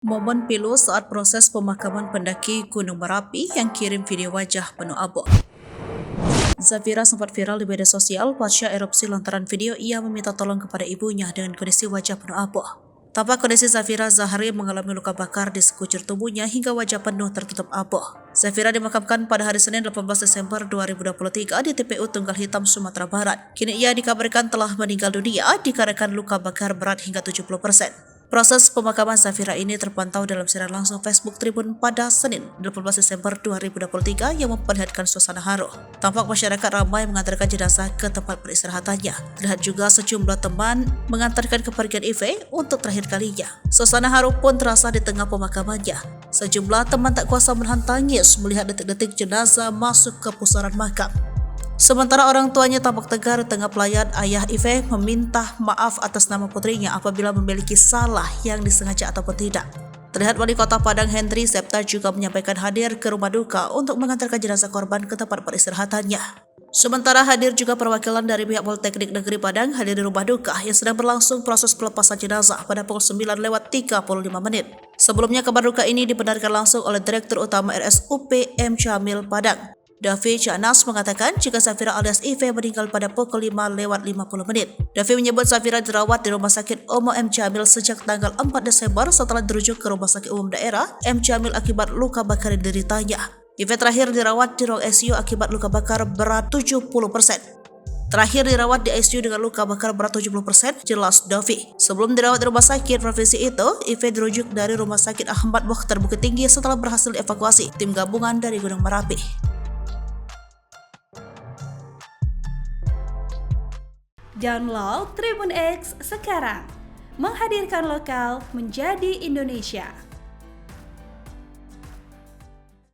Momen pilu saat proses pemakaman pendaki Gunung Merapi yang kirim video wajah penuh abu. Zafira sempat viral di media sosial pasca erupsi lantaran video ia meminta tolong kepada ibunya dengan kondisi wajah penuh abu. Tampak kondisi Zafira Zahari mengalami luka bakar di sekujur tubuhnya hingga wajah penuh tertutup abu. Zafira dimakamkan pada hari Senin 18 Desember 2023 di TPU Tunggal Hitam, Sumatera Barat. Kini ia dikabarkan telah meninggal dunia dikarenakan luka bakar berat hingga 70%. Proses pemakaman Zafira ini terpantau dalam siaran langsung Facebook Tribun pada Senin 18 Desember 2023 yang memperlihatkan suasana haru. Tampak masyarakat ramai mengantarkan jenazah ke tempat peristirahatannya. Terlihat juga sejumlah teman mengantarkan kepergian Ive untuk terakhir kalinya. Suasana haru pun terasa di tengah pemakamannya. Sejumlah teman tak kuasa menahan tangis melihat detik-detik jenazah masuk ke pusaran makam. Sementara orang tuanya tampak tegar di tengah pelayan, ayah Ive meminta maaf atas nama putrinya apabila memiliki salah yang disengaja ataupun tidak. Terlihat Wali Kota Padang Hendri Septa juga menyampaikan hadir ke rumah duka untuk mengantarkan jenazah korban ke tempat peristirahatannya. Sementara hadir juga perwakilan dari pihak Politeknik Negeri Padang hadir di rumah duka yang sedang berlangsung proses pelepasan jenazah pada pukul 9:35 menit. Sebelumnya kabar duka ini dibenarkan langsung oleh Direktur Utama RSUP M. Jamil Padang. Davi Canas mengatakan jika Zafira alias Ive meninggal pada pukul 5:50 menit. Davi menyebut Zafira dirawat di Rumah Sakit Omo M. Jamil sejak tanggal 4 Desember setelah dirujuk ke Rumah Sakit Umum Daerah M. Jamil akibat luka bakar yang dideritanya. Ive terakhir dirawat di ruang ICU akibat luka bakar berat 70%. Terakhir dirawat di ICU dengan luka bakar berat 70%, jelas Davi. Sebelum dirawat di rumah sakit provinsi itu, Ive dirujuk dari Rumah Sakit Ahmad Mukhtar Bukit Tinggi setelah berhasil dievakuasi tim gabungan dari Gunung Merapi. Download Tribun X sekarang, menghadirkan lokal menjadi Indonesia.